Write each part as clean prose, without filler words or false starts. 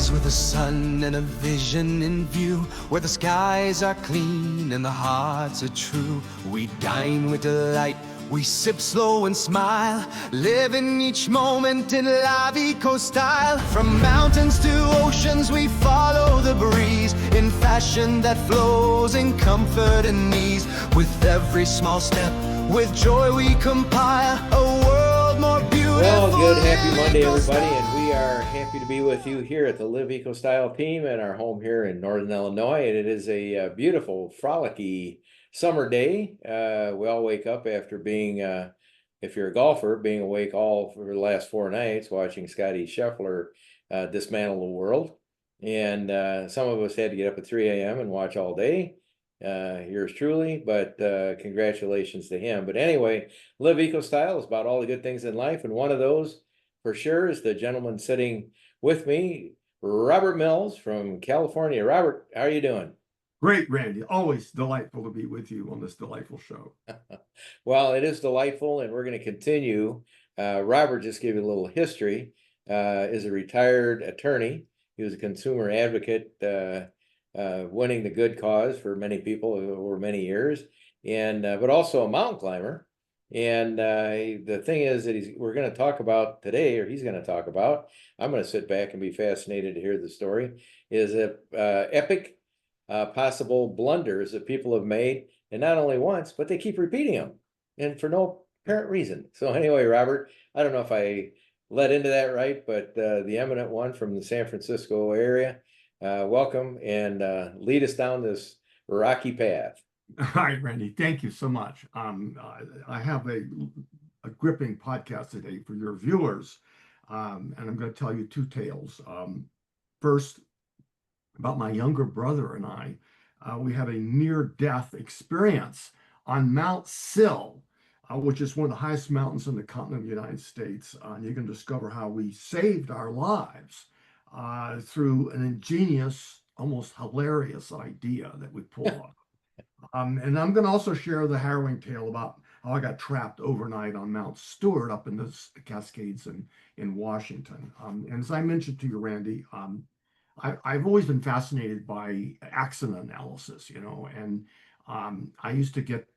rise with the sun and a vision in view, where the skies are clean and the hearts are true. We dine with delight, we sip slow and smile, living each moment in Live Eco style. From mountains to oceans we follow the breeze, in fashion that flows in comfort and ease. With every small step, with joy we compile a world more beautiful. Well, good, happy Monday, everybody, and we are happy to be with you here at the Live Eco Style team at our home here in Northern Illinois. And it is a beautiful, frolicky summer day. We all wake up after being, if you're a golfer, being awake all for the last 4 nights watching Scotty Scheffler dismantle the world. And some of us had to get up at 3 a.m. and watch all day. Yours truly, but congratulations to him. But anyway, Live Eco Style is about all the good things in life, and one of those for sure is the gentleman sitting with me, Robert Mills from California. Robert, how are you doing? Great, Randy. Always delightful to be with you on this delightful show. Well, it is delightful, and we're going to continue. Robert, just give you a little history, is a retired attorney. He was a consumer advocate, winning the good cause for many people over many years, and but also a mountain climber. And the thing is that we're going to talk about today, or he's going to talk about, I'm going to sit back and be fascinated to hear the story, is epic possible blunders that people have made, and not only once, but they keep repeating them, and for no apparent reason. So anyway, Robert, I don't know if I led into that right, but the eminent one from the San Francisco area, welcome, and lead us down this rocky path. All right, Randy, thank you so much. I have a gripping podcast today for your viewers, and I'm going to tell you 2 tales. First, about my younger brother and I. We had a near-death experience on Mount Sill, which is one of the highest mountains in the continent of the United States. And you can discover how we saved our lives through an ingenious, almost hilarious idea that we pulled off. And I'm going to also share the harrowing tale about how I got trapped overnight on Mount Stewart up in the Cascades in Washington. And as I mentioned to you, Randy, I've always been fascinated by accident analysis, and I used to get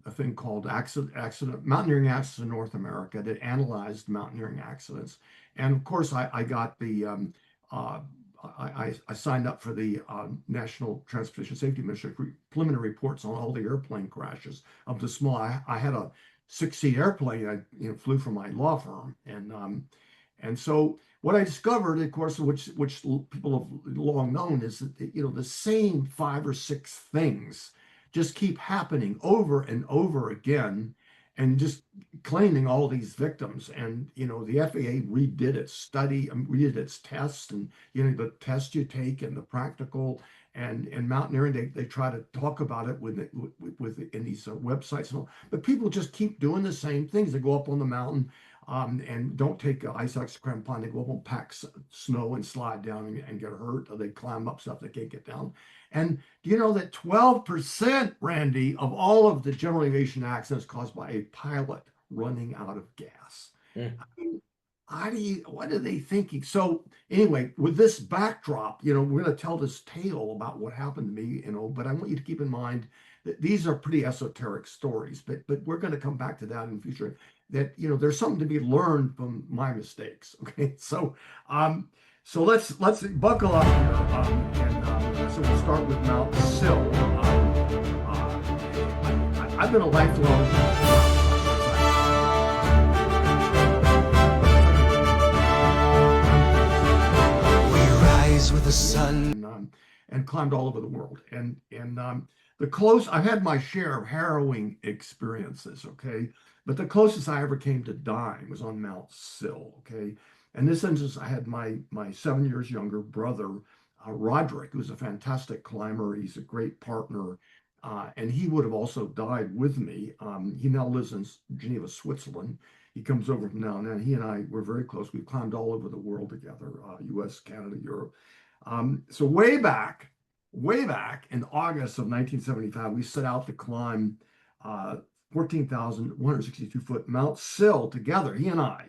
a thing called Mountaineering Accidents in North America that analyzed mountaineering accidents. And of course, I got the I signed up for the National Transportation Safety Administration preliminary reports on all the airplane crashes of the small. I had a 6-seat airplane. I flew for my law firm, and so what I discovered, of course, which people have long known, is that the same 5 or 6 things just keep happening over and over again, and just claiming all these victims. And the FAA redid its study, redid its tests, and the test you take and the practical, and mountaineering, they try to talk about it with in these websites and all, but people just keep doing the same things. They go up on the mountain and don't take ice axe crampon. They go up and pack snow and slide down and get hurt, or they climb up stuff they can't get down. And do you know that 12%, Randy, of all of the general aviation accidents caused by a pilot running out of gas? I mean, what are they thinking? So anyway, with this backdrop, we're going to tell this tale about what happened to me, but I want you to keep in mind that these are pretty esoteric stories, but we're going to come back to that in the future. That there's something to be learned from my mistakes. Okay, so let's buckle up here, and so we'll start with Mount Sill. I've been a lifelong. With the sun, and climbed all over the world, and I've had my share of harrowing experiences, okay, but the closest I ever came to dying was on Mount Sill, okay. In this instance, I had my 7 years younger brother, Roderick, who's a fantastic climber. He's a great partner, and he would have also died with me. He now lives in Geneva, Switzerland. He comes over from now and then. He and I were very close. We climbed all over the world together, US, Canada, Europe. So way back in August of 1975, we set out to climb 14,162 foot Mount Sill together, he and I.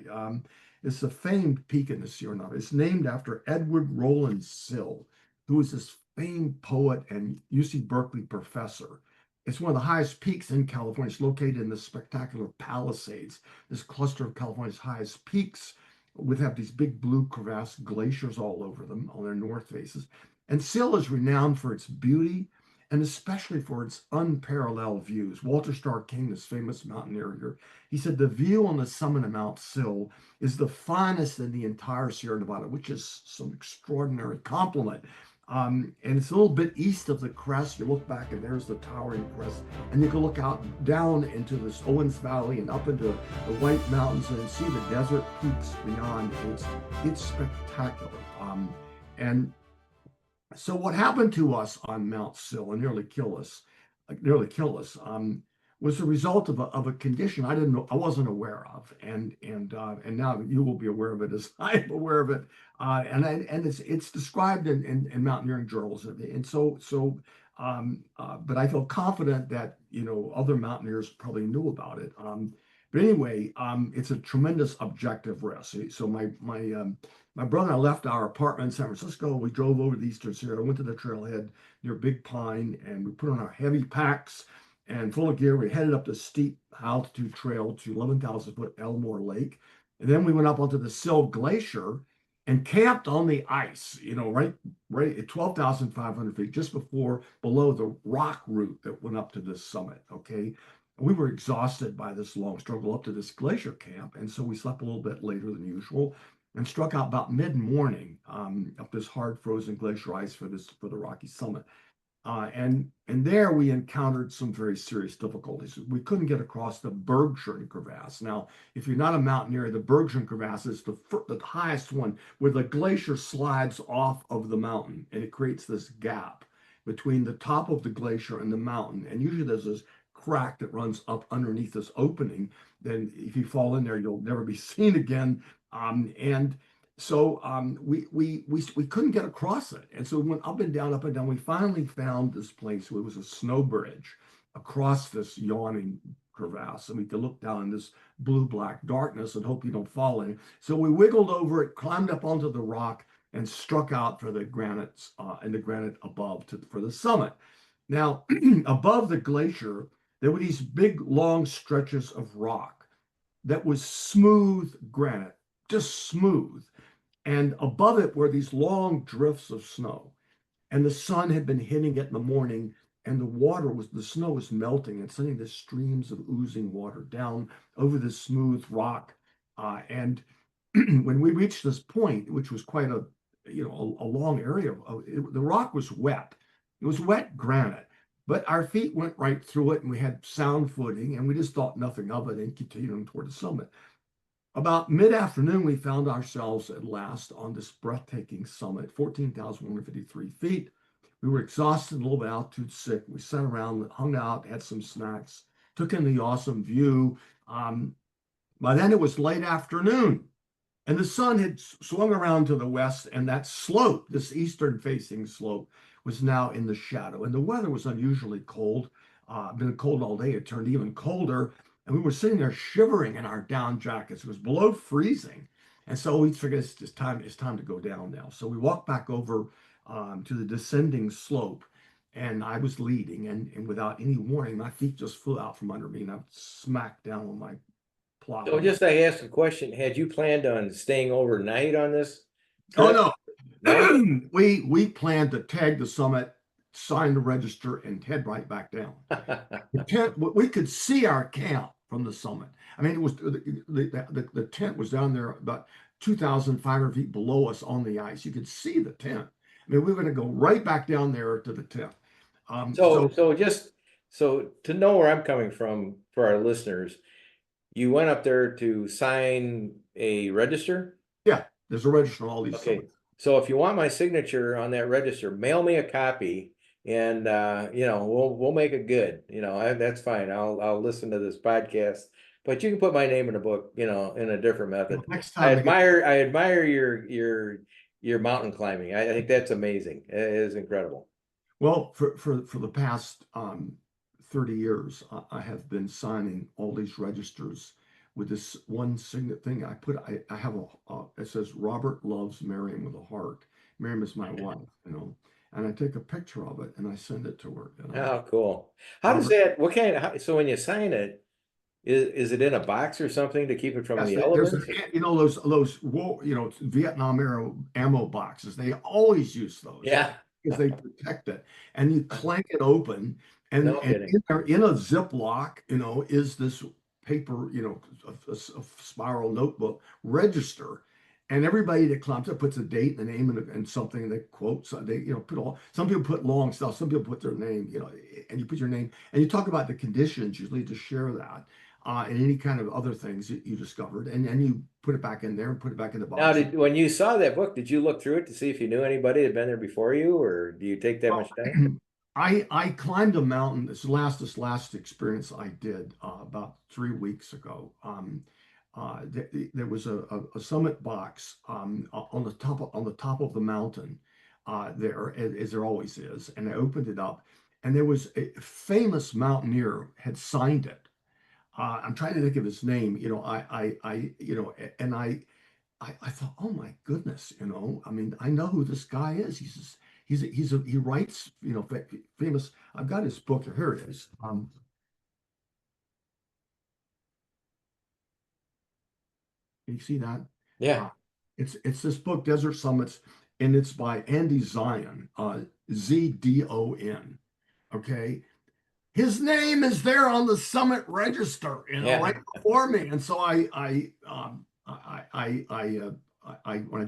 It's a famed peak in the Sierra Nevada. It's named after Edward Rowland Sill, who was this famed poet and UC Berkeley professor. It's one of the highest peaks in California. It's located in the spectacular Palisades, this cluster of California's highest peaks, would have these big blue crevasse glaciers all over them on their north faces. And Sill is renowned for its beauty and especially for its unparalleled views. Walter Starr King, this famous mountaineer here, he said the view on the summit of Mount Sill is the finest in the entire Sierra Nevada, which is some extraordinary compliment. And it's a little bit east of the crest. You look back and there's the towering crest, and you can look out down into this Owens Valley and up into the White Mountains and see the desert peaks beyond. It's spectacular. And so what happened to us on Mount Sill and nearly killed us, was the result of a condition I wasn't aware of, and now you will be aware of it as I am aware of it, and it's described in mountaineering journals, but I feel confident that other mountaineers probably knew about it. But anyway, it's a tremendous objective risk. So my brother and I left our apartment in San Francisco. We drove over the Eastern Sierra, went to the trailhead near Big Pine, and we put on our heavy packs and full of gear. We headed up the steep altitude trail to 11,000-foot Elmore Lake. And then we went up onto the Sill Glacier and camped on the ice, right at 12,500 feet, just below the rock route that went up to this summit, okay? We were exhausted by this long struggle up to this glacier camp, and so we slept a little bit later than usual and struck out about mid-morning up this hard frozen glacier ice for the rocky summit. And there we encountered some very serious difficulties. We couldn't get across the Bergschirn crevasse. Now, if you're not a mountaineer, the Bergschirn crevasse is the highest one where the glacier slides off of the mountain, and it creates this gap between the top of the glacier and the mountain. And usually there's this crack that runs up underneath this opening. Then if you fall in there, you'll never be seen again. So we couldn't get across it. And so we went up and down, up and down. We finally found this place where it was a snow bridge across this yawning crevasse. And we could look down in this blue-black darkness and hope you don't fall in. So we wiggled over it, climbed up onto the rock, and struck out for the granite above for the summit. Now, above the glacier, there were these big, long stretches of rock that was smooth granite, just smooth. And above it were these long drifts of snow. And the sun had been hitting it in the morning, and the snow was melting and sending the streams of oozing water down over this smooth rock. And when we reached this point, which was quite a long area, the rock was wet. It was wet granite, but our feet went right through it, and we had sound footing, and we just thought nothing of it and continued toward the summit. About mid-afternoon, we found ourselves at last on this breathtaking summit, 14,153 feet. We were exhausted, a little bit altitude sick. We sat around, hung out, had some snacks, took in the awesome view. By then it was late afternoon, and the sun had swung around to the west, and that slope, this eastern-facing slope, was now in the shadow. And the weather was unusually cold. Been cold all day. It turned even colder. And we were sitting there shivering in our down jackets. It was below freezing. And so we figured it's time to go down now. So we walked back over to the descending slope, and I was leading. And without any warning, my feet just flew out from under me, and I smacked down on my plot. So just I asked a question, had you planned on staying overnight on this Oh, trip? no. We planned to tag the summit, sign the register, and head right back down. The tent, we could see our camp from the summit. I mean, it was the tent was down there about 2,500 feet below us on the ice. You could see the tent. I mean, we were going to go right back down there to the tent. So to know where I'm coming from for our listeners, you went up there to sign a register? Yeah, there's a register on all these Okay. summits. So if you want my signature on that register, mail me a copy, and we'll make it good. That's fine. I'll listen to this podcast, but you can put my name in a book, in a different method. Next I time admire your mountain climbing. I think that's amazing. It is incredible. Well, for the past 30 years, I have been signing all these registers with this one signet thing. I have it says Robert loves Miriam with a heart. Miriam is my wife, and I take a picture of it and I send it to her. Oh, cool. How does Robert, that, what kind of, so when you sign it, is it in a box or something to keep it from yes, the there's elements? those Vietnam era ammo boxes. They always use those Yeah, because they protect it. And you clank it open, and no and kidding. in a Ziploc, is this paper, a spiral notebook register. And everybody that climbs up puts a date and a name and something, and they quote. So they, put all. Some people put long stuff. Some people put their name. And you put your name, and you talk about the conditions usually to share that, and any kind of other things that you discovered, and you put it back in there and put it back in the Now, box. when you saw that book, did you look through it to see if you knew anybody that had been there before you, or do you take that Well, much time? I climbed a mountain. This last experience I did about 3 weeks ago. There was a summit box on the top of the mountain there, as there always is, and I opened it up, and there was a famous mountaineer had signed it. I'm trying to think of his name. And I thought, oh my goodness, I mean, I know who this guy is. He writes, famous. I've got his book. Here it is. Can you see that? Yeah, Uh, it's this book, Desert Summits, and it's by Andy Zion, Zdon. Okay, his name is there on the summit register, yeah. right before me. And so when I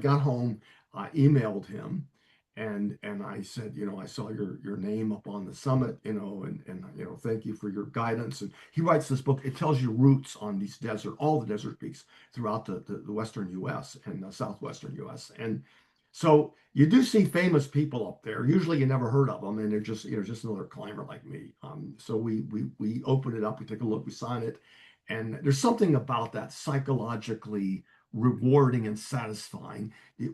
got home, I emailed him and I said, I saw your name up on the summit, and thank you for your guidance. And he writes this book. It tells you routes on these all the desert peaks throughout the western U.S. and the southwestern U.S. And so you do see famous people up there. Usually you never heard of them, and they're just another climber like me. So we open it up, we take a look, we sign it, and there's something about that psychologically rewarding and satisfying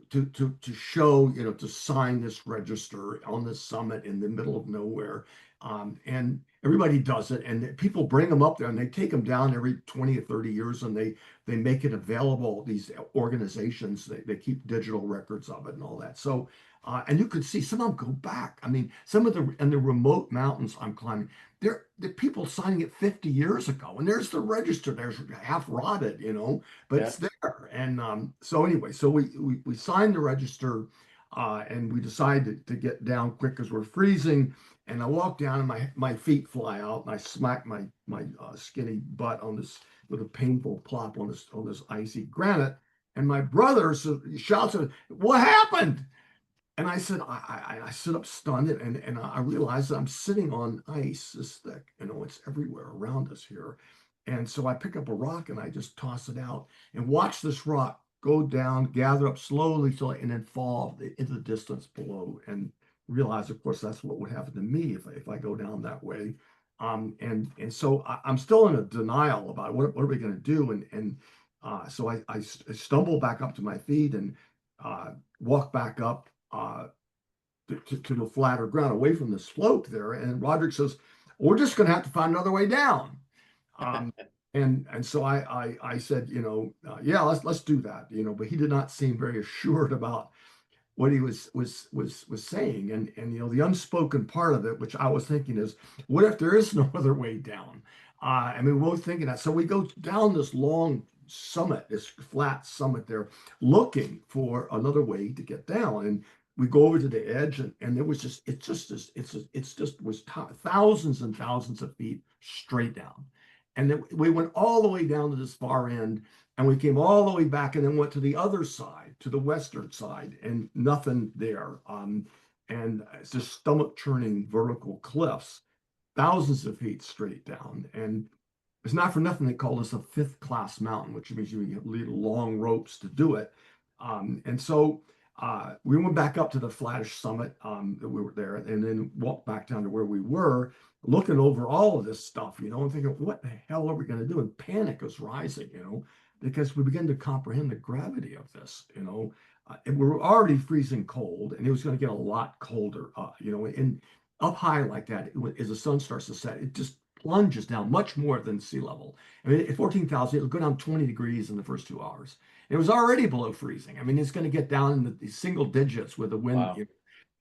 to show, to sign this register on this summit in the middle of nowhere. And everybody does it, and people bring them up there, and they take them down every 20 or 30 years, and they make it available. These organizations, they keep digital records of it and all that. So, and you could see some of them go back. I mean, some of the remote mountains I'm climbing, the people signing it 50 years ago, and there's the register. There's half rotted, but Yeah. it's there. And so anyway, so we signed the register, and we decided to get down quick because we're freezing. And I walk down, and my feet fly out, and I smack my skinny butt on this with a painful plop on this icy granite. And my brother shouts at me, "What happened?" And I said, I sit up stunned, and I realize that I'm sitting on ice this thick. It's everywhere around us here. And so I pick up a rock and I just toss it out and watch this rock go down, gather up slowly, and then fall into the distance below. And realize, of course, that's what would happen to me if I go down that way. And so I'm still in a denial about what are we going to do? So I stumble back up to my feet and walk back up to the flatter ground away from the slope there. And Roderick says, we're just going to have to find another way down. Um, and so I said, yeah, let's do that, but he did not seem very assured about what he was saying. And the unspoken part of it, which I was thinking is, what if there is no other way down? I mean, we're both thinking that. So we go down this long summit, this flat summit there, looking for another way to get down. And we go over to the edge, and it was thousands and thousands of feet straight down. And then we went all the way down to this far end, and we came all the way back and then went to the other side, to the western side, and nothing there. And it's just stomach churning vertical cliffs, thousands of feet straight down. And it's not for nothing they call this a fifth class mountain, which means you need long ropes to do it. And so we went back up to the flattish summit that we were there, and then walked back down to where we were, looking over all of this stuff, and thinking, what the hell are we going to do? And panic was rising, because we began to comprehend the gravity of this, and we were already freezing cold, and it was going to get a lot colder, and up high like that, as the sun starts to set, it just plunges down much more than sea level. I mean, at 14,000, it'll go down 20 degrees in the first 2 hours. It was already below freezing. I mean, it's going to get down in the single digits with the wind. Wow.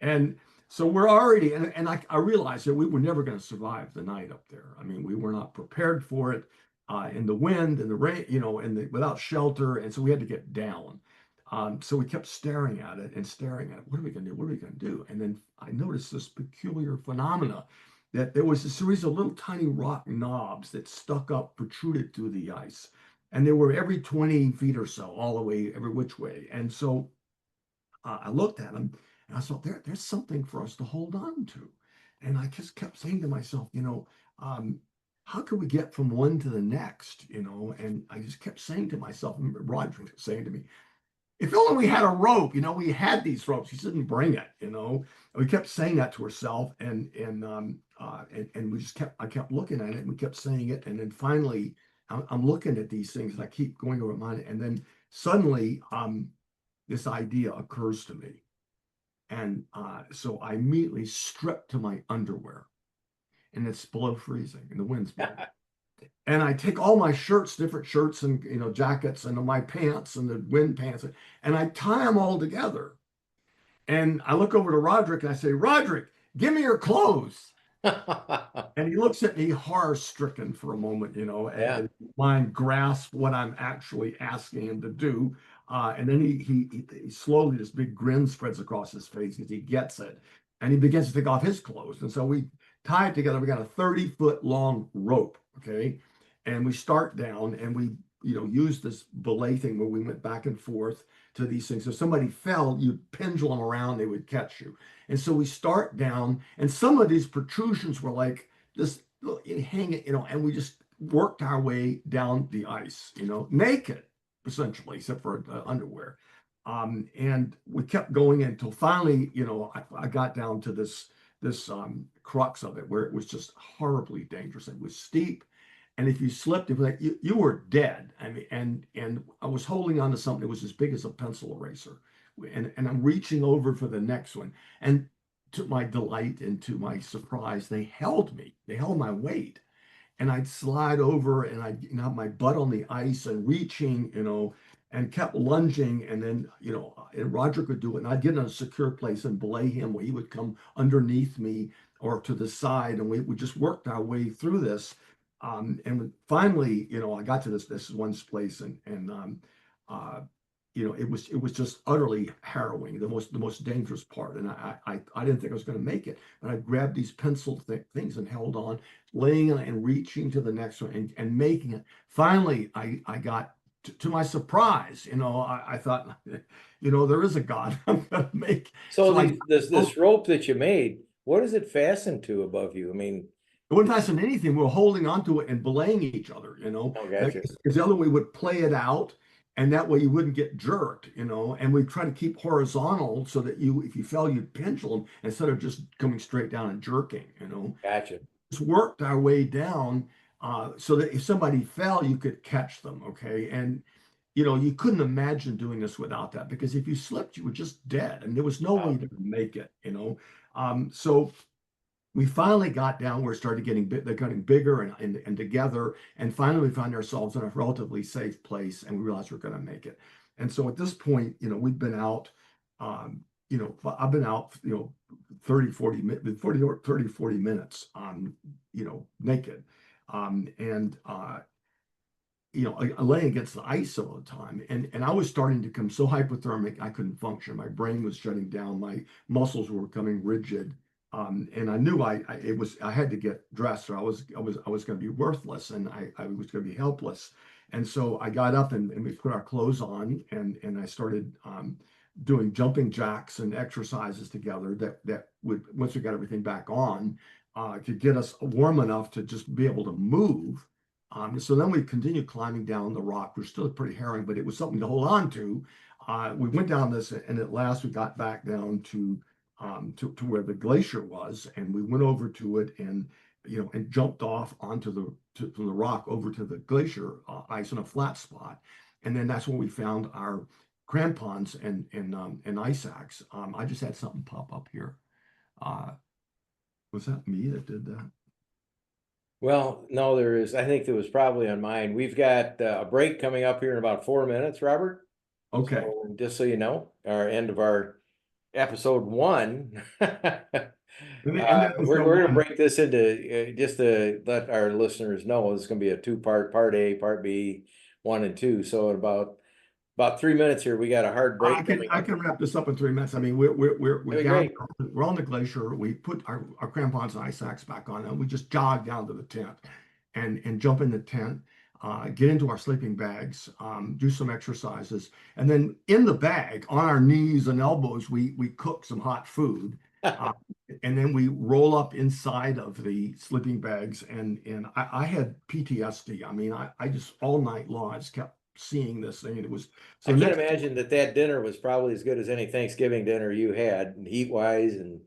And so we're already, and I realized that we were never going to survive the night up there. I mean, we were not prepared for it, in the wind and the rain, and without shelter. And so we had to get down. So we kept staring at it and staring at it. What are we going to do? What are we going to do? And then I noticed this peculiar phenomena that there was a series of little tiny rock knobs that stuck up, protruded through the ice. And they were every 20 feet or so, all the way, every which way. And so I looked at them and I thought, there's something for us to hold on to. And I just kept saying to myself, how can we get from one to the next? And I just kept saying to myself, and Roger kept saying to me, if only we had a rope, we had these ropes. He didn't bring it, And we kept saying that to ourselves, and I kept looking at it, and we kept saying it, and then finally, I'm looking at these things, and I keep going over mine, and then suddenly, this idea occurs to me, and so I immediately strip to my underwear, and it's below freezing, and the wind's blowing. And I take all my shirts, different shirts and jackets, and my pants and the wind pants, and I tie them all together. And I look over to Roderick and I say, Roderick, give me your clothes. And he looks at me horror-stricken for a moment, Yeah. and his mind grasps what I'm actually asking him to do. And then he slowly, this big grin spreads across his face as he gets it. And he begins to take off his clothes. And so we tie it together. We got a 30-foot long rope, okay? And we start down and we, use this belay thing where we went back and forth to these things. If somebody fell, you'd pendulum around, they would catch you. And so we start down, and some of these protrusions were like this hanging, and we just worked our way down the ice, naked, essentially, except for underwear. And we kept going until finally, I got down to this crux of it where it was just horribly dangerous. It was steep. And if you slipped, it was like you were dead. I mean, and I was holding on to something that was as big as a pencil eraser. And I'm reaching over for the next one. And to my delight and to my surprise, they held me. They held my weight. And I'd slide over and I'd have my butt on the ice and reaching, and kept lunging. And then, and Roger could do it. And I'd get in a secure place and belay him where he would come underneath me or to the side. And we just worked our way through this. And finally, I got to this one place, and it was just utterly harrowing, the most dangerous part. And I didn't think I was going to make it, but I grabbed these pencil things and held on, laying and reaching to the next one and making it. Finally, I got to my surprise. I thought, there is a God. I'm going to make. So this rope that you made, what is it fastened to above you? I mean, it wouldn't fasten anything. We were holding onto it and belaying each other, Oh, gotcha. because the other way would play it out, and that way you wouldn't get jerked, and we try to keep horizontal so that if you fell, you'd pendulum instead of just coming straight down and jerking, Gotcha. Just worked our way down, so that if somebody fell, you could catch them, okay? And you couldn't imagine doing this without that, because if you slipped, you were just dead, and there was no way to make it, So we finally got down where it started they're getting bigger and together. And finally, we found ourselves in a relatively safe place, and we realized we're going to make it. And so at this point, we've been out, I've been out, 30, 40 minutes, naked. Laying against the ice all the time. And I was starting to become so hypothermic, I couldn't function. My brain was shutting down. My muscles were becoming rigid. And I knew I had to get dressed, or I was going to be worthless, and I was going to be helpless. And so I got up and we put our clothes on, and I started doing jumping jacks and exercises together that would, once we got everything back on, could get us warm enough to just be able to move. So then we continued climbing down the rock. We're still pretty harrowing, but it was something to hold on to. We went down this, and at last we got back down to where the glacier was, and we went over to it, and jumped off onto from the rock over to the glacier ice in a flat spot. And then that's when we found our crampons and ice axe. I just had something pop up here. Was that me that did that? Well, no, there is. I think there was probably on mine. We've got a break coming up here in about 4 minutes, Robert. Okay. So just so you know, our end of our episode one. And then episode We're gonna one. break this into just to let our listeners know it's gonna be a two-part, part A, part B, one and two. So in about 3 minutes here, we got a hard I break can coming I up. can wrap this up in 3 minutes. I mean, we're That'd be down, great. we're on the glacier. We put our crampons and ice axe back on, and we just jog down to the tent and jump in the tent, get into our sleeping bags, do some exercises, and then in the bag on our knees and elbows, we cook some hot food. Uh, and then we roll up inside of the sleeping bags, and I had PTSD. I mean, I just all night long I just kept seeing this thing, and it was I so can't next. imagine that dinner was probably as good as any Thanksgiving dinner you had, heat wise, and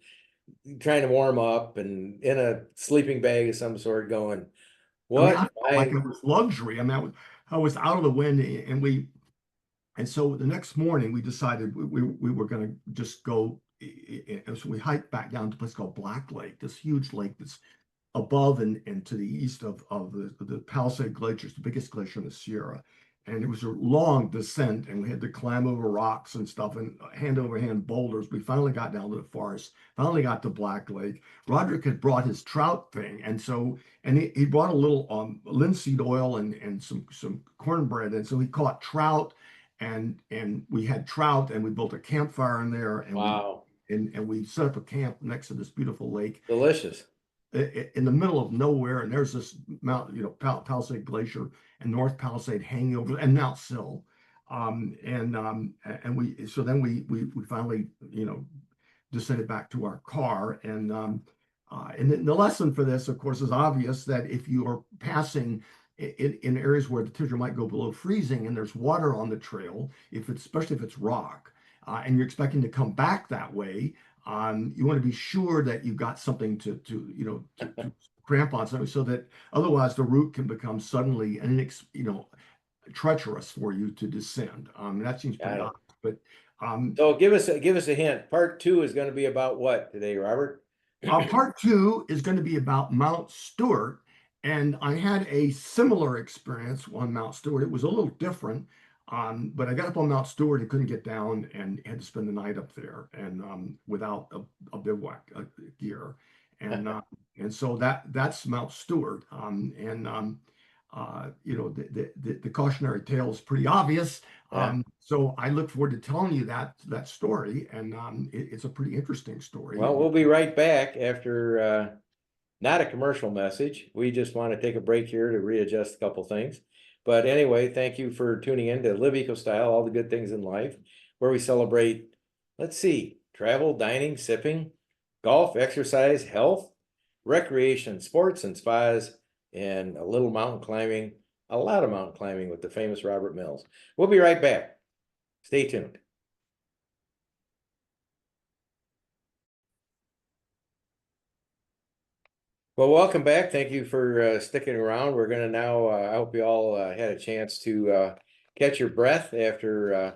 trying to warm up and in a sleeping bag of some sort going, I mean, I what? felt like it was luxury. I mean, I was out of the wind, and so the next morning we decided we were going to just go. And so we hiked back down to a place called Black Lake, this huge lake that's above and to the east of the Palisade Glacier, it's the biggest glacier in the Sierra. And it was a long descent, and we had to climb over rocks and stuff and hand over hand boulders. We finally got down to the forest, finally got to Black Lake. Roderick had brought his trout thing, and he brought a little linseed oil and some cornbread, and so he caught trout, and we had trout, and we built a campfire in there, Wow, and we set up a camp next to this beautiful lake delicious. in the middle of nowhere, and there's this Mount, Palisade Glacier and North Palisade hanging over, and Mount Sill, and we so then we finally descended back to our car, and then the lesson for this, of course, is obvious that if you are passing in areas where the temperature might go below freezing and there's water on the trail, especially if it's rock, and you're expecting to come back that way, you want to be sure that you've got something to cramp on something, so that otherwise the route can become suddenly treacherous for you to descend. That seems Got pretty it. obvious, but um, So give us a hint. Part two is going to be about what today, Robert? part two is going to be about Mount Stewart, and I had a similar experience on Mount Stewart. It was a little different, but I got up on Mount Stewart and couldn't get down, and had to spend the night up there, and without a bivouac gear, and so that's Mount Stewart, the cautionary tale is pretty obvious. Yeah. So I look forward to telling you that story, and it's a pretty interesting story. Well, we'll be right back after not a commercial message. We just want to take a break here to readjust a couple things. But anyway, thank you for tuning in to Live Eco Style, all the good things in life, where we celebrate, let's see, travel, dining, sipping, golf, exercise, health, recreation, sports, and spas, and a little mountain climbing, a lot of mountain climbing with the famous Robert Mills. We'll be right back. Stay tuned. Well, welcome back. Thank you for sticking around. We're going to now, I hope you all had a chance to catch your breath after,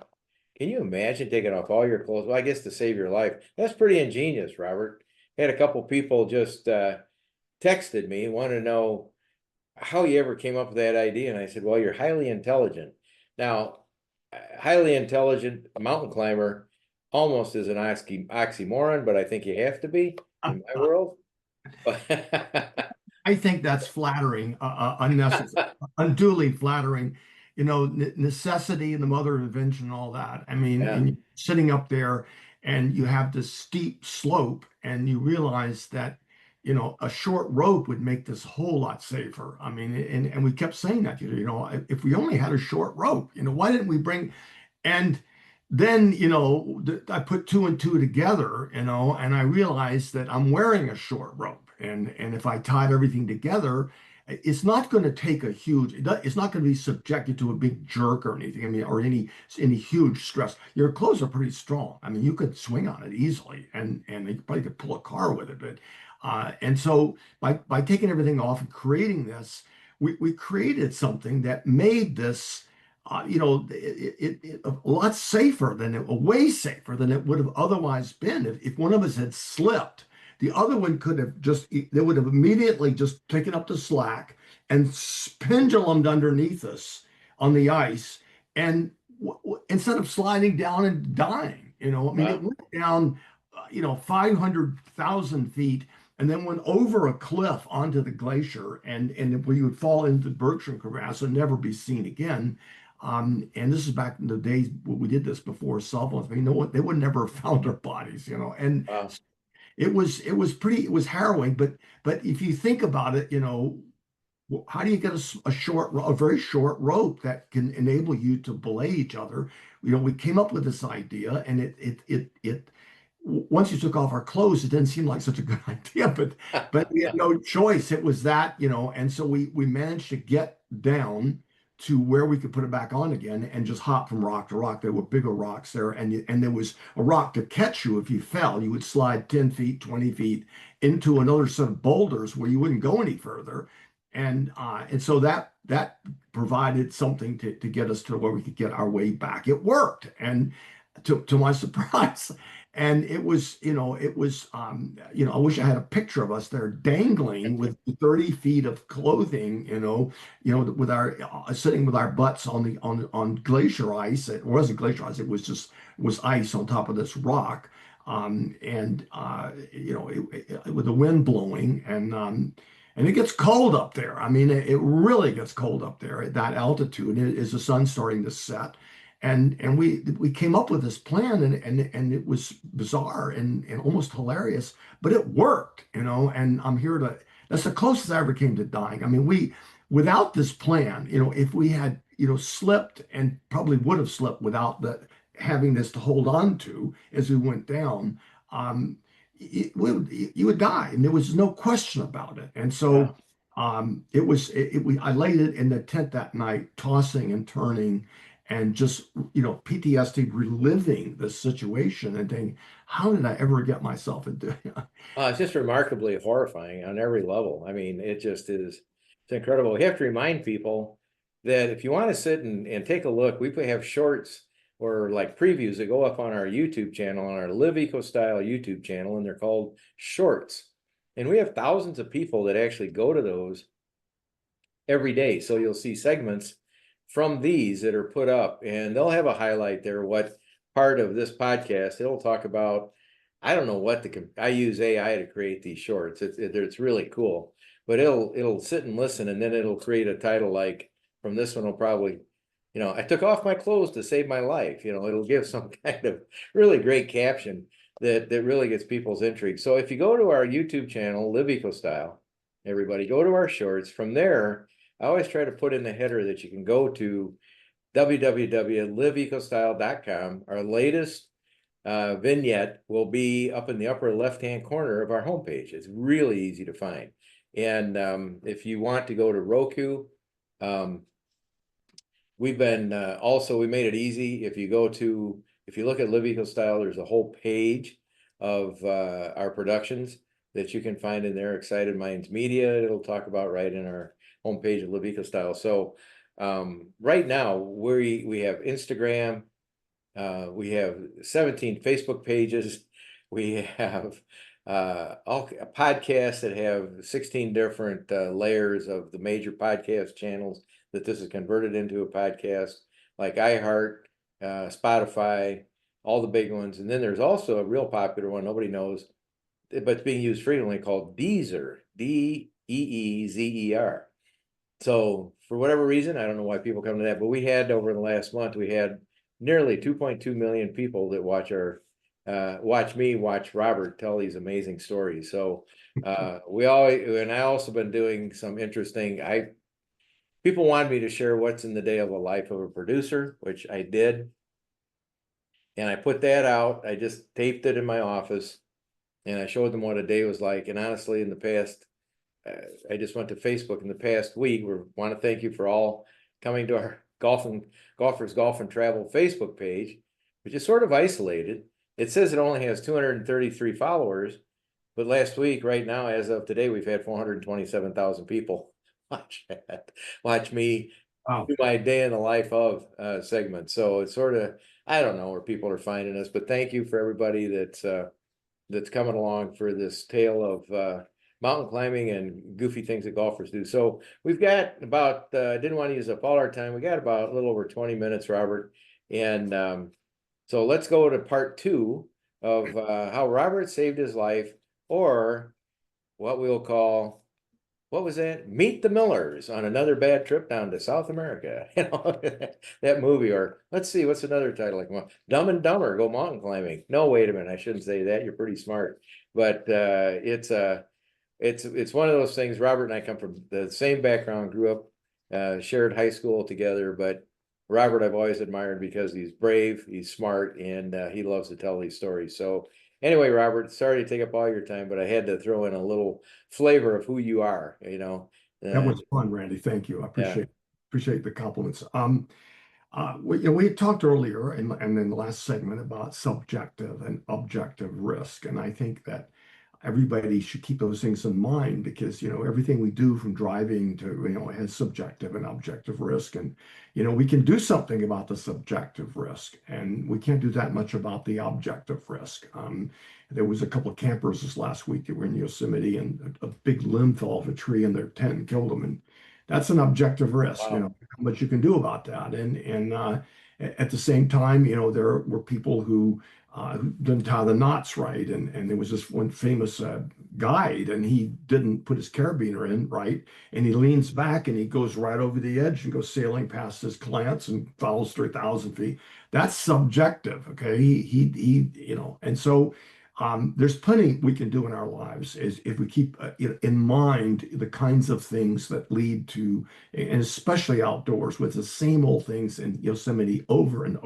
can you imagine taking off all your clothes? Well, I guess to save your life. That's pretty ingenious, Robert. Had a couple people just texted me, wanted to know how you ever came up with that idea. And I said, well, you're highly intelligent. Now, highly intelligent mountain climber almost is an oxymoron, but I think you have to be in my world. I think that's flattering, unnecessary, unduly flattering. Necessity and the mother of invention, and all that. I mean, Yeah, and you're sitting up there, and you have this steep slope, and you realize that, a short rope would make this whole lot safer. I mean, and we kept saying that, if we only had a short rope, why didn't we bring, and then, I put two and two together, and I realized that I'm wearing a short rope. And if I tied everything together, it's not going to take it's not going to be subjected to a big jerk or anything. I mean, or any huge stress. Your clothes are pretty strong. I mean, you could swing on it easily, and you probably could pull a car with it. But and so by taking everything off and creating this, we created something that made this a lot safer way safer than it would have otherwise been if one of us had slipped. The other one could have just, they would have immediately just taken up the slack and pendulumed underneath us on the ice. And instead of sliding down and dying, I mean, it Wow. went down, 500,000 feet and then went over a cliff onto the glacier, and where you would fall into the Bergstrom crevasse and never be seen again. And this is back in the days when we did this before cell phones. I mean, no one, they would never have found our bodies, and Wow. it was harrowing. But if you think about it, how do you get a very short rope that can enable you to belay each other? We came up with this idea, and it once you took off our clothes, it didn't seem like such a good idea, but we had no choice. It was that, and so we managed to get down to where we could put it back on again and just hop from rock to rock. There were bigger rocks there, and there was a rock to catch you if you fell. You would slide 10 feet, 20 feet into another set of boulders where you wouldn't go any further. And so that provided something to get us to where we could get our way back. It worked, and to my surprise. And it was, I wish I had a picture of us there dangling with 30 feet of clothing, with our sitting with our butts on glacier ice. It wasn't glacier ice; it was ice on top of this rock, with the wind blowing, and it gets cold up there. I mean, it really gets cold up there at that altitude. As the sun's starting to set. And we came up with this plan, and it was bizarre and almost hilarious, but it worked, and that's the closest I ever came to dying. I mean, without this plan, if we had, slipped, and probably would have slipped without having this to hold on to as we went down, you would die, and there was no question about it. And so I laid it in the tent that night, tossing and turning, and just, PTSD, reliving the situation and thinking, how did I ever get myself into It's just remarkably horrifying on every level. I mean, it just is, it's incredible. We have to remind people that if you want to sit and take a look, we have shorts or like previews that go up on our YouTube channel, on our Live Eco Style YouTube channel, and they're called shorts. And we have thousands of people that actually go to those every day. So you'll see segments from these that are put up, and they'll have a highlight there, what part of this podcast it'll talk about. I don't know what I use AI to create these shorts. It's really cool, but it'll sit and listen, and then it'll create a title like from this one will probably, I took off my clothes to save my life. It'll give some kind of really great caption that really gets people's intrigue. So if you go to our YouTube channel, Live Eco Style, everybody go to our shorts. From there, I always try to put in the header that you can go to www.liveecostyle.com. Our latest vignette will be up in the upper left-hand corner of our homepage. It's really easy to find. And if you want to go to Roku, we've been we made it easy. If you look at Live Eco Style, there's a whole page of our productions that you can find in there. Excited Minds Media, it'll talk about right in our homepage of Live Eco Style. So right now we have Instagram, we have 17 Facebook pages, we have all podcasts that have 16 different layers of the major podcast channels that this is converted into a podcast, like iHeart, Spotify, all the big ones. And then there's also a real popular one nobody knows, but it's being used frequently, called Deezer, Deezer. So for whatever reason, I don't know why people come to that, but we had over the last month, we had nearly 2.2 million people that watch Robert tell these amazing stories. So I also been doing some interesting, people wanted me to share what's in the day of a life of a producer, which I did. And I put that out. I just taped it in my office, and I showed them what a day was like. And honestly, in the past, I just went to Facebook in the past week. We want to thank you for all coming to our Golfers Golf and Travel Facebook page, which is sort of isolated. It says it only has 233 followers, but last week, right now, as of today, we've had 427,000 people watch me do my day in the life of segment. So it's sort of, I don't know where people are finding us, but thank you for everybody that's that's coming along for this tale of mountain climbing and goofy things that golfers do. So we've got about, didn't want to use up all our time. We got about a little over 20 minutes, Robert. And so let's go to part two of how Robert saved his life, or what we'll call, what was that? Meet the Millers on another bad trip down to South America. You know, that movie. Or let's see, what's another title? Like, well, Dumb and Dumber, go mountain climbing. No, wait a minute, I shouldn't say that. You're pretty smart. But it's one of those things. Robert and I come from the same background, grew up, shared high school together. But Robert, I've always admired because he's brave, he's smart, and he loves to tell these stories. So anyway, Robert, sorry to take up all your time, but I had to throw in a little flavor of who you are, you know. That was fun, Randy. Thank you. I Yeah. appreciate the compliments. We talked earlier and in the last segment about subjective and objective risk, and I think that everybody should keep those things in mind because everything we do from driving to has subjective and objective risk, and we can do something about the subjective risk, and we can't do that much about the objective risk. There was a couple of campers this last week that were in Yosemite, and a big limb fell off a tree in their tent and killed them, and that's an objective risk. Wow. How much you can do about that, and at the same time, there were people who didn't tie the knots right. And there was this one famous guide, and he didn't put his carabiner in right. And he leans back and he goes right over the edge and goes sailing past his clients and follows 3,000 feet. That's subjective. Okay. And so there's plenty we can do in our lives is if we keep in mind the kinds of things that lead to, and especially outdoors with the same old things in Yosemite over and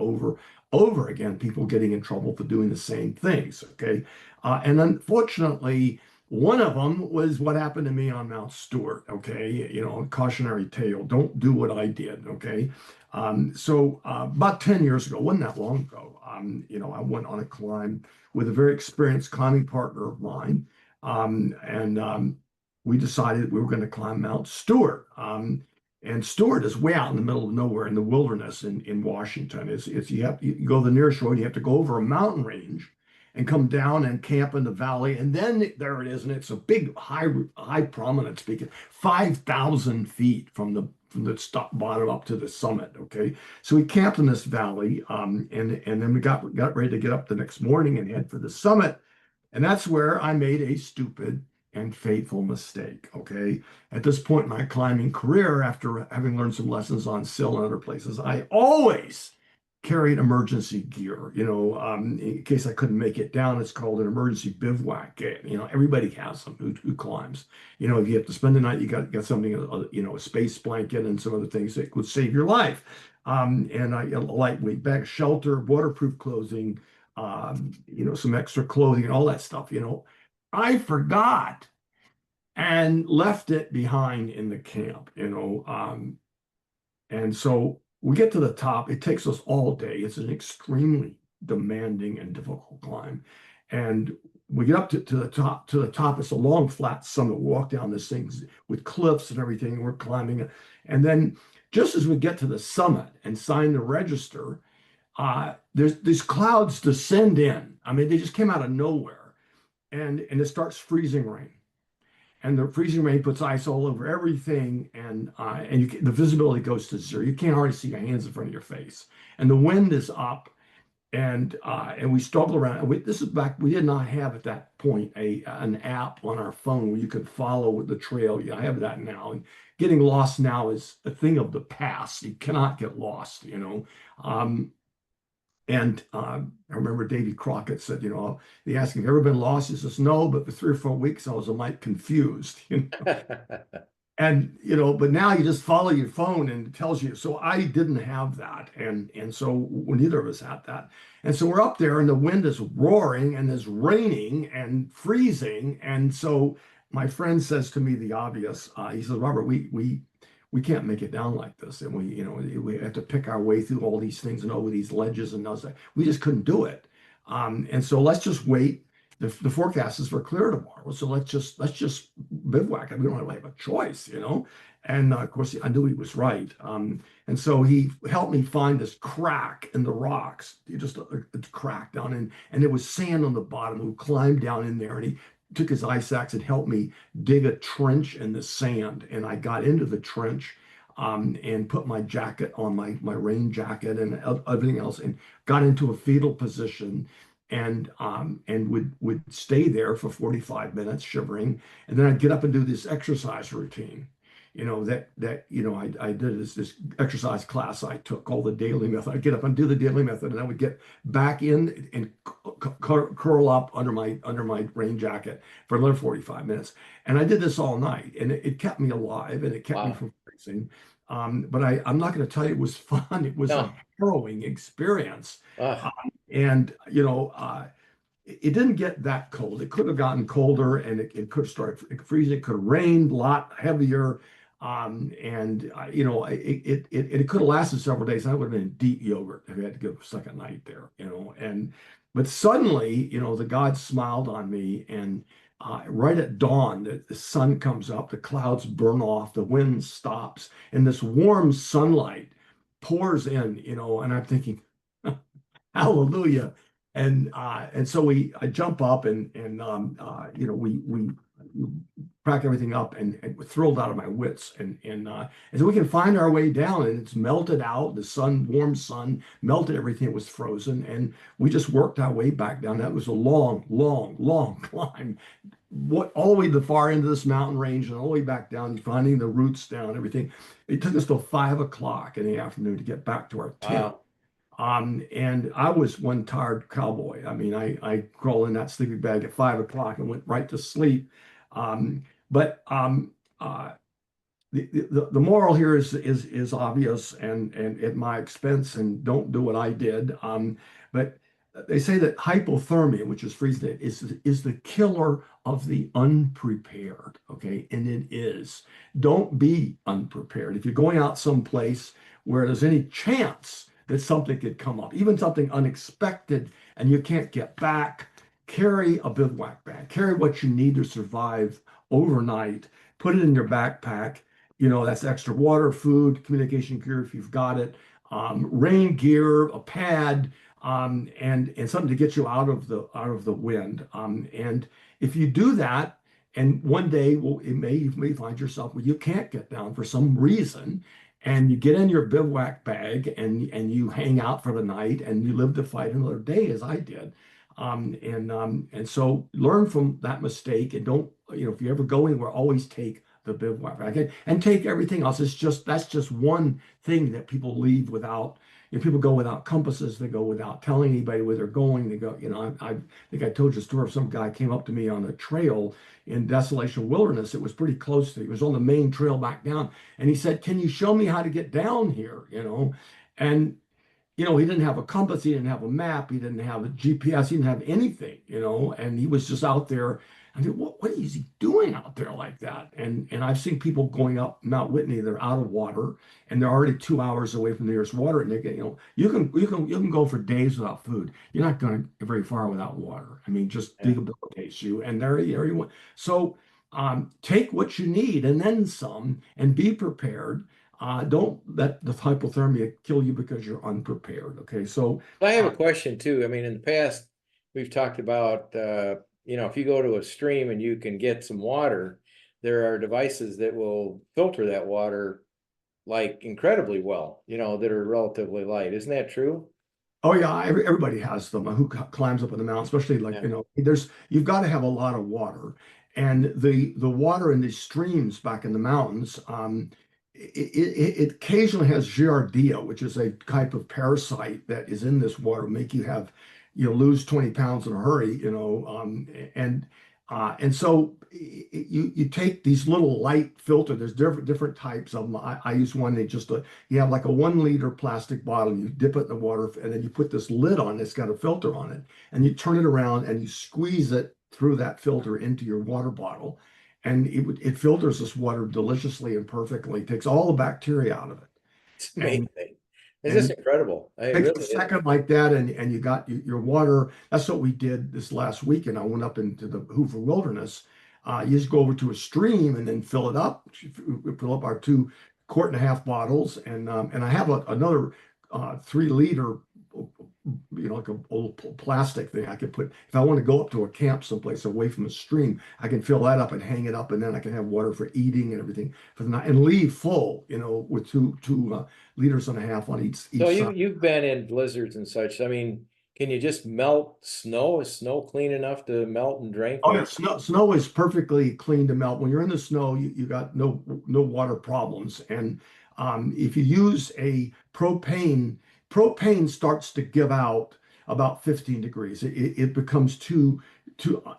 over again, people getting in trouble for doing the same things. Okay. And unfortunately, one of them was what happened to me on Mount Stewart. Okay. A cautionary tale. Don't do what I did. Okay. So about 10 years ago, wasn't that long ago, I went on a climb with a very experienced climbing partner of mine. And we decided we were going to climb Mount Stewart. And Stewart is way out in the middle of nowhere in the wilderness in Washington. You go to the nearest road, you have to go over a mountain range and come down and camp in the valley. And then there it is. And it's a big, high prominence peak, 5,000 feet from the bottom up to the summit. Okay. So we camped in this valley. And then we got ready to get up the next morning and head for the summit. And that's where I made a stupid and fateful mistake. Okay. At this point in my climbing career, after having learned some lessons on Sill and other places, I always carried emergency gear, in case I couldn't make it down. It's called an emergency bivouac. Everybody has them who climbs. If you have to spend the night, you got something, a space blanket and some other things that would save your life. And a lightweight bag, shelter, waterproof clothing, some extra clothing and all that stuff. I forgot and left it behind in the camp, and so we get to the top. It takes us all day. It's an extremely demanding and difficult climb. And we get up to the top. To the top, it's a long, flat summit. We walk down this thing with cliffs and everything, and we're climbing it. And then just as we get to the summit and sign the register, there's these clouds descend in. I mean, they just came out of nowhere. And it starts freezing rain. And the freezing rain puts ice all over everything, and the visibility goes to zero. You can't hardly see your hands in front of your face, and the wind is up, and we struggle around. This is back. We did not have at that point an app on our phone where you could follow the trail. Yeah, I have that now. And getting lost now is a thing of the past. You cannot get lost. And I remember Davy Crockett said, they asked him, "Have you ever been lost?" He says, "No, but for 3 or 4 weeks, I was a mite confused." And, but now you just follow your phone and it tells you. So I didn't have that. And so neither of us had that. And so we're up there and the wind is roaring and it's raining and freezing. And so my friend says to me the obvious, he says, "Robert, we can't make it down like this. And we have to pick our way through all these things and over these ledges and those. We just couldn't do it. And so let's just wait the forecast is for clear tomorrow. So let's just bivouac. We don't have a choice, you know. And of course, I knew he was right. And so he helped me find this crack in the rocks. Just a crack down in, and there was sand on the bottom. We climbed down in there, and he took his ice axe and helped me dig a trench in the sand. And I got into the trench. And put my jacket on, my rain jacket and everything else, and got into a fetal position, and would stay there for 45 minutes shivering, and then I'd get up and do this exercise routine. You know, I did this exercise class I took called the daily method. I'd get up and do the daily method, and I would get back in and curl up under my rain jacket for another 45 minutes. And I did this all night, and it kept me alive, and it kept me Wow. from freezing. But I'm not going to tell you it was fun. It was a No. harrowing experience. Uh, And it didn't get that cold. It could have gotten colder, and it could have started freezing. It could have rained a lot heavier. And it could have lasted several days. I would have been in deep yogurt if I had to go a second night there, but suddenly, the God smiled on me, and right at dawn, the sun comes up, the clouds burn off, the wind stops, and this warm sunlight pours in, and I'm thinking, hallelujah. And so I jump up, we crack everything up, and we're thrilled out of my wits, and so we can find our way down, and it's melted out. The warm sun melted everything. It was frozen, and we just worked our way back down. That was a long, long, long climb. All the way to the far end of this mountain range, and all the way back down, finding the roots down, everything. It took us till 5 o'clock in the afternoon to get back to our tent. wow. And I was one tired cowboy. I mean, I crawled in that sleeping bag at 5 o'clock and went right to sleep. But the moral here is obvious, and at my expense, and don't do what I did. But they say that hypothermia, which is freezing, is the killer of the unprepared. Okay, and it is. Don't be unprepared. If you're going out someplace where there's any chance that something could come up, even something unexpected, and you can't get back, carry a bivouac bag. Carry what you need to survive overnight. Put it in your backpack. That's extra water, food, communication gear if you've got it, rain gear, a pad, and something to get you out of the wind. And if you do that, and one day, well, you may find yourself where you can't get down for some reason, and you get in your bivouac bag, and you hang out for the night, and you live to fight another day, as I did. And so learn from that mistake, and don't, if you ever go anywhere, always take the bivouac bag, and take everything else. That's just one thing that people leave without. People go without compasses. They go without telling anybody where they're going. They go, I think I told you a story of some guy came up to me on a trail in Desolation Wilderness. It was pretty close to, he was on the main trail back down, and he said, "Can you show me how to get down here?" And he didn't have a compass, he didn't have a map, he didn't have a GPS, he didn't have anything, and he was just out there. I mean, what is he doing out there like that? And I've seen people going up Mount Whitney, they're out of water, and they're already 2 hours away from the nearest water, and they get, you can go for days without food. You're not going to get very far without water. I mean, just debilitates you, and there you went. So take what you need and then some, and be prepared. Don't let the hypothermia kill you because you're unprepared. Okay, so I have a question too. I mean, in the past, we've talked about, if you go to a stream and you can get some water, there are devices that will filter that water like incredibly well, that are relatively light. Isn't that true? oh yeah, everybody has them who climbs up in the mountain, especially like, Yeah. you've got to have a lot of water, and the water in these streams back in the mountains, it occasionally has giardia, which is a type of parasite that is in this water, make you lose 20 pounds in a hurry, and so you take these little light filter. There's different types of them. I use one. You have like a 1 liter plastic bottle. You dip it in the water, and then you put this lid on. It's got a filter on it, and you turn it around and you squeeze it through that filter into your water bottle, and it filters this water deliciously and perfectly. Takes all the bacteria out of it. It's And amazing. It's just And incredible. It takes a really is. second like that, and you got your water. That's what we did this last weekend. I went up into the Hoover Wilderness. You just go over to a stream and then fill it up. We fill up our 2.5 quart bottles, and I have another 3 liter, like a little plastic thing I could put. If I want to go up to a camp someplace away from a stream, I can fill that up and hang it up, and then I can have water for eating and everything for the night, and leave full, with two liters and a half on So each side. you've been in blizzards and such. I mean, can you just melt snow? Is snow clean enough to melt and drink? Oh yeah, snow is perfectly clean to melt. When you're in the snow, you got no water problems. And if you use a propane starts to give out about 15 degrees. It becomes too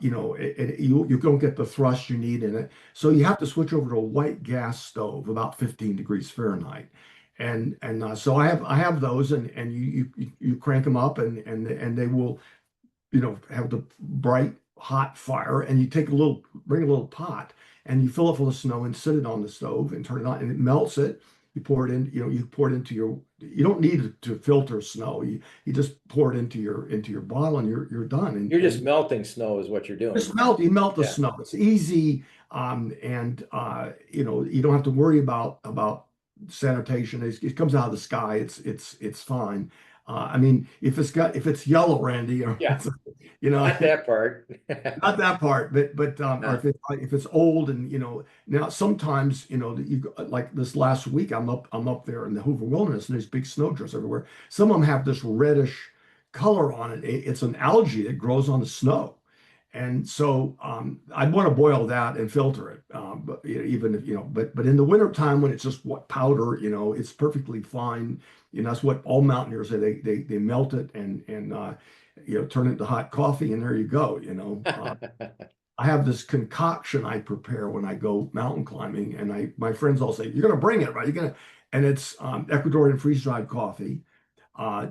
you don't get the thrust you need in it. So you have to switch over to a white gas stove about 15 degrees Fahrenheit. And so I have those, and you crank them up, and they will, have the bright hot fire, and you bring a little pot, and you fill it full of snow and sit it on the stove and turn it on, and it melts it. You pour it in, you pour it into you don't need to filter snow. You just pour it into your bottle, and you're done. You're just melting snow is what you're doing. You melt the Yeah. snow. It's easy. And you don't have to worry about sanitation. It comes out of the sky. It's fine. I mean, if it's yellow, Randy, or Yeah. you know, Not that part. not that part, but or if it's old, and now sometimes, like this last week, I'm up there in the Hoover Wilderness, and there's big snowdrifts everywhere. Some of them have this reddish color on it. It's an algae that grows on the snow. And so I'd want to boil that and filter it. But even if, but in the wintertime, when it's just what powder, it's perfectly fine. That's what all mountaineers say. They melt it, and turn it into hot coffee, and there you go. I have this concoction I prepare when I go mountain climbing, and my friends all say, "You're going to bring it, right? You're going to," and it's Ecuadorian freeze-dried coffee.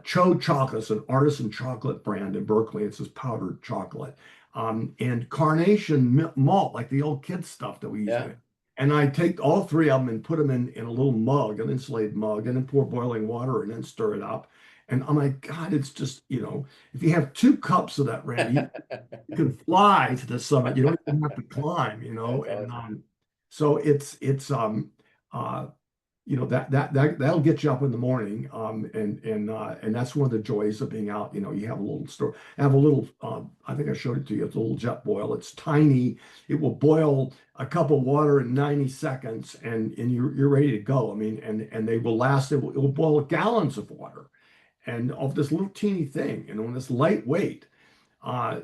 Cho Chocolate is an artisan chocolate brand in Berkeley. It's this powdered chocolate. And carnation malt, like the old kids stuff that we used to. And I take all 3 of them and put them in a little mug, an insulated mug, and then pour boiling water and then stir it up. And oh my God, it's just, if you have 2 cups of that, Randy, you can fly to the summit. You don't even have to climb, That's and awesome. so that'll get you up in the morning, and that's one of the joys of being out. You have a little store, have a little. I think I showed it to you. It's a little jet boil. It's tiny. It will boil a cup of water in 90 seconds, and you're ready to go. I mean, and they will last. It will boil gallons of water, and of this little teeny thing, and it's lightweight.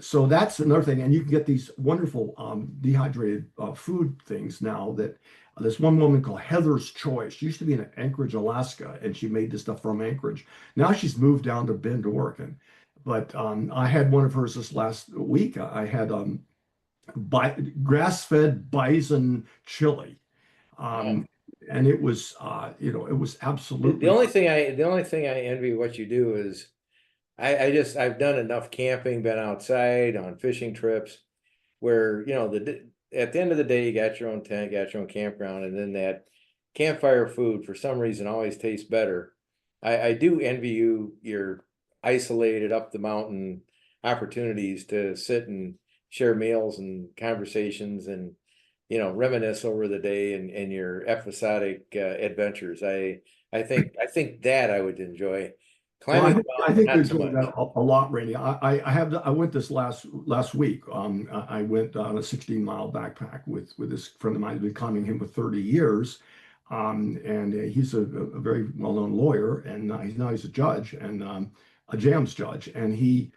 So that's another thing. And you can get these wonderful dehydrated food things now. That this one woman called Heather's Choice. She used to be in Anchorage, Alaska, and she made this stuff from Anchorage. Now she's moved down to Bend, Oregon. But I had one of hers this last week. I had grass-fed bison chili. And it was, it was absolutely. The only thing I envy what you do is I've done enough camping, been outside on fishing trips where, at the end of the day, you got your own tent, got your own campground, and then that campfire food for some reason always tastes better. I do envy your isolated up the mountain opportunities to sit and share meals and conversations and, reminisce over the day and your episodic adventures. I think that I would enjoy. Climbing the I mountain, think not you're so doing much. that a lot, Randy. I went this last week. I went on a 16-mile backpack with this friend of mine who's been climbing him for 30 years. And he's a very well-known lawyer, and he's a judge, and a JAMS judge, and he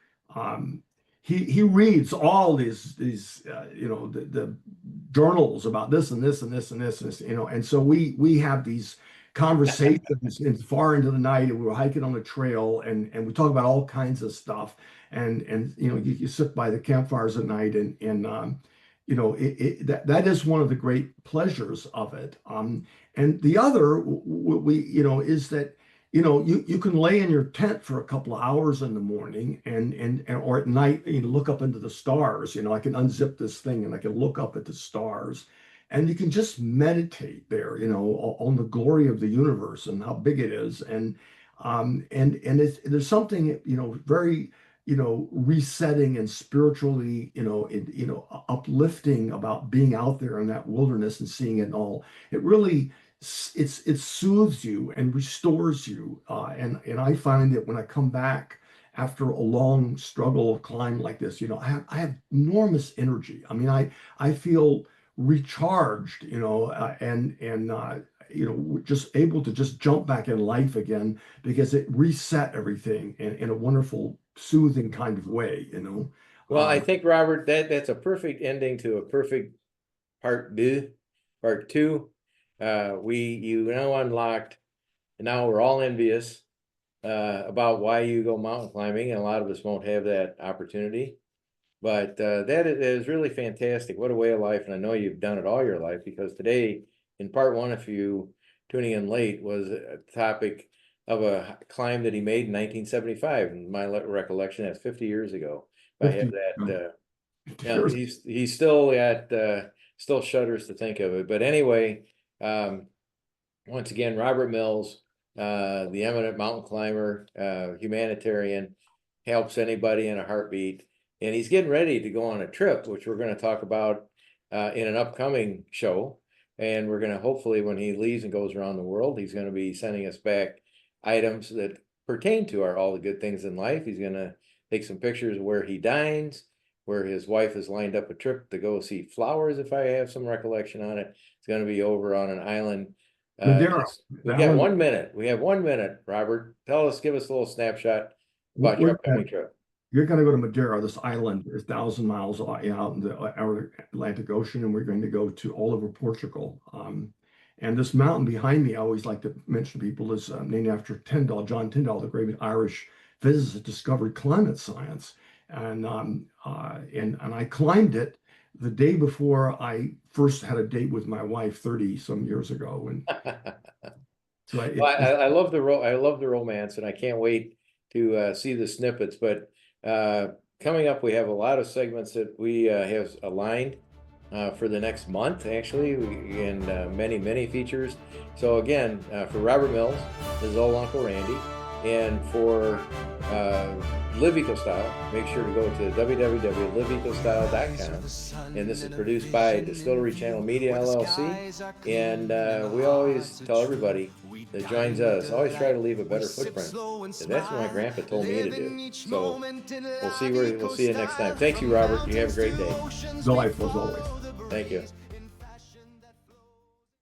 reads all these the journals about this and this and this and this, and so we have these conversations far into the night, and we were hiking on the trail, and we talk about all kinds of stuff, and you sit by the campfires at night, and that is one of the great pleasures of it. And the other is that you can lay in your tent for a couple of hours in the morning, and or at night, look up into the stars. I can unzip this thing and I can look up at the stars, and you can just meditate there, on the glory of the universe and how big it is. And And there's something, very, resetting and spiritually, uplifting about being out there in that wilderness and seeing it all. It really, it soothes you and restores you. And I find that when I come back after a long struggle climb like this, I have enormous energy. I mean, I feel recharged, just able to just jump back in life again because it reset everything in a wonderful, soothing kind of way. Well, I Uh, think, Robert, that's a perfect ending to a perfect part two. You now unlocked, and now we're all envious about why you go mountain climbing, and a lot of us won't have that opportunity. But that is really fantastic. What a way of life. And I know you've done it all your life, because today, in part one, if you tuning in late, was a topic of a climb that he made in 1975. In my recollection, that's 50 years ago. I have 50 that. years. He's still at still shudders to think of it. But anyway, once again, Robert Mills, the eminent mountain climber, humanitarian, helps anybody in a heartbeat. And he's getting ready to go on a trip, which we're going to talk about in an upcoming show. And we're going to, hopefully, when he leaves and goes around the world, he's going to be sending us back items that pertain to all the good things in life. He's going to take some pictures of where he dines, where his wife has lined up a trip to go see flowers, if I have some recollection on it. It's going to be over on an island. Madeira. We got 1 minute. We have 1 minute, Robert. Give us a little snapshot about your upcoming trip. You're going to go to Madeira. This island is 1,000 miles out in the Atlantic Ocean, and we're going to go to all over Portugal. And this mountain behind me, I always like to mention to people, is named after Tyndall, John Tyndall, the great Irish physicist that discovered climate science. And I climbed it the day before I first had a date with my wife 30 some years ago. And so I love the romance, and I can't wait to see the snippets. But coming up, we have a lot of segments that we have aligned for the next month, actually, and many features. So again, for Robert Mills, this is old Uncle Randy, and for Live Eco Style, make sure to go to www.liveecostyle.com. And this is produced by Distillery Channel Media LLC. And we always tell everybody that joins us, always try to leave a better footprint. And that's what my grandpa told me to do. So we'll see you next time. Thank you, Robert. You have a great day. delightful as always. Thank you.